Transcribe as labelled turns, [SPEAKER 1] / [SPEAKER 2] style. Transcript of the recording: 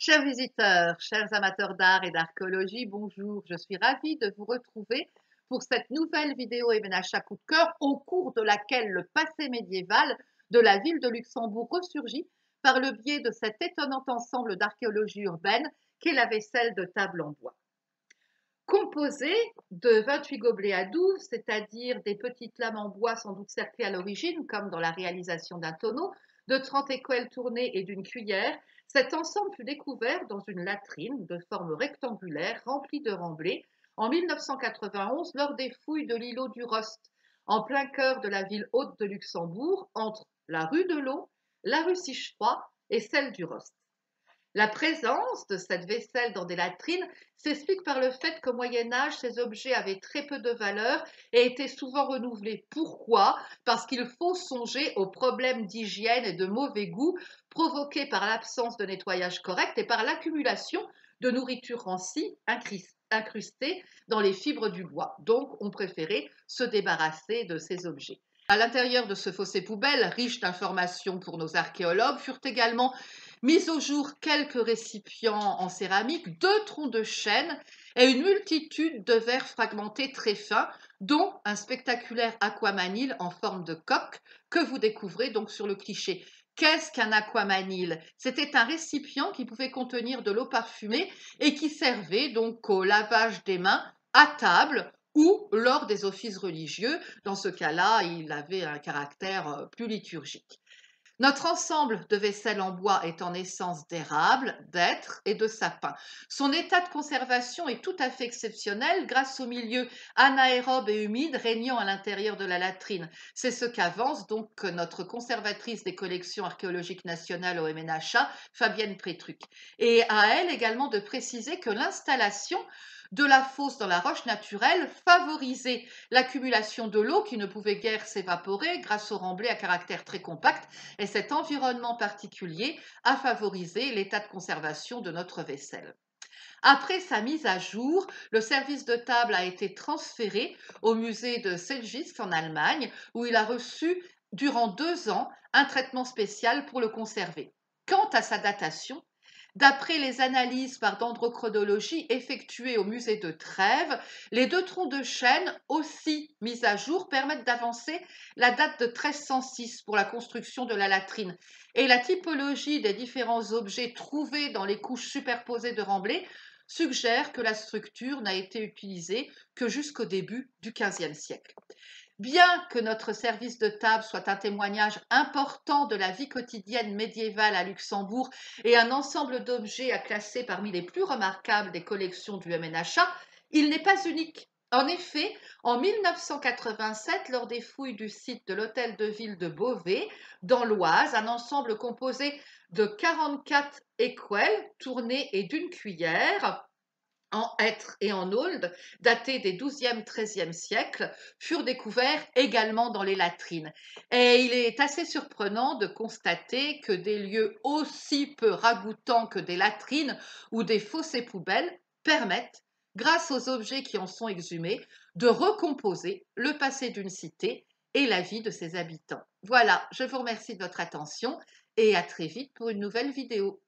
[SPEAKER 1] Chers visiteurs, chers amateurs d'art et d'archéologie, bonjour. Je suis ravie de vous retrouver pour cette nouvelle vidéo MNHA Coup de cœur au cours de laquelle le passé médiéval de la ville de Luxembourg ressurgit par le biais de cet étonnant ensemble d'archéologie urbaine qu'est la vaisselle de table en bois. Composée de 28 gobelets à douve, c'est-à-dire des petites lames en bois sans doute cerclées à l'origine, comme dans la réalisation d'un tonneau, de 30 écuelles tournées et d'une cuillère, cet ensemble fut découvert dans une latrine de forme rectangulaire remplie de remblais en 1991 lors des fouilles de l'îlot du Rost, en plein cœur de la ville haute de Luxembourg, entre la rue de l'Eau, la rue Sichefroy et celle du Rost. La présence de cette vaisselle dans des latrines s'explique par le fait qu'au Moyen Âge, ces objets avaient très peu de valeur et étaient souvent renouvelés. Pourquoi? Parce qu'il faut songer aux problèmes d'hygiène et de mauvais goût provoqués par l'absence de nettoyage correct et par l'accumulation de nourriture rancie incrustée dans les fibres du bois. Donc, on préférait se débarrasser de ces objets. À l'intérieur de ce fossé poubelle, riche d'informations pour nos archéologues, furent également mis au jour quelques récipients en céramique, 2 troncs de chêne et une multitude de verres fragmentés très fins, dont un spectaculaire aquamanile en forme de coque que vous découvrez donc sur le cliché. Qu'est-ce qu'un aquamanile? C'était un récipient qui pouvait contenir de l'eau parfumée et qui servait donc au lavage des mains à table ou lors des offices religieux. Dans ce cas-là, il avait un caractère plus liturgique. Notre ensemble de vaisselle en bois est en essence d'érable, d'hêtre et de sapin. Son état de conservation est tout à fait exceptionnel grâce au milieu anaérobe et humide régnant à l'intérieur de la latrine. C'est ce qu'avance donc notre conservatrice des collections archéologiques nationales au MNHA, Fabienne Prétruc. Et à elle également de préciser que l'installation de la fosse dans la roche naturelle favorisait l'accumulation de l'eau qui ne pouvait guère s'évaporer grâce au remblai à caractère très compact, et cet environnement particulier a favorisé l'état de conservation de notre vaisselle. Après sa mise à jour, le service de table a été transféré au musée de Selgisk en Allemagne, où il a reçu durant 2 ans un traitement spécial pour le conserver. Quant à sa datation, d'après les analyses par dendrochronologie effectuées au musée de Trèves, les 2 troncs de chêne, aussi mis à jour, permettent d'avancer la date de 1306 pour la construction de la latrine. Et la typologie des différents objets trouvés dans les couches superposées de remblais suggère que la structure n'a été utilisée que jusqu'au début du XVe siècle. Bien que notre service de table soit un témoignage important de la vie quotidienne médiévale à Luxembourg et un ensemble d'objets à classer parmi les plus remarquables des collections du MNHA, il n'est pas unique. En effet, en 1987, lors des fouilles du site de l'hôtel de ville de Beauvais, dans l'Oise, un ensemble composé de 44 écuelles tournées et d'une cuillère en hêtre et en aulde, datés des XIIe-XIIIe siècles, furent découverts également dans les latrines. Et il est assez surprenant de constater que des lieux aussi peu ragoûtants que des latrines ou des fossés poubelles permettent, grâce aux objets qui en sont exhumés, de recomposer le passé d'une cité et la vie de ses habitants. Voilà, je vous remercie de votre attention et à très vite pour une nouvelle vidéo.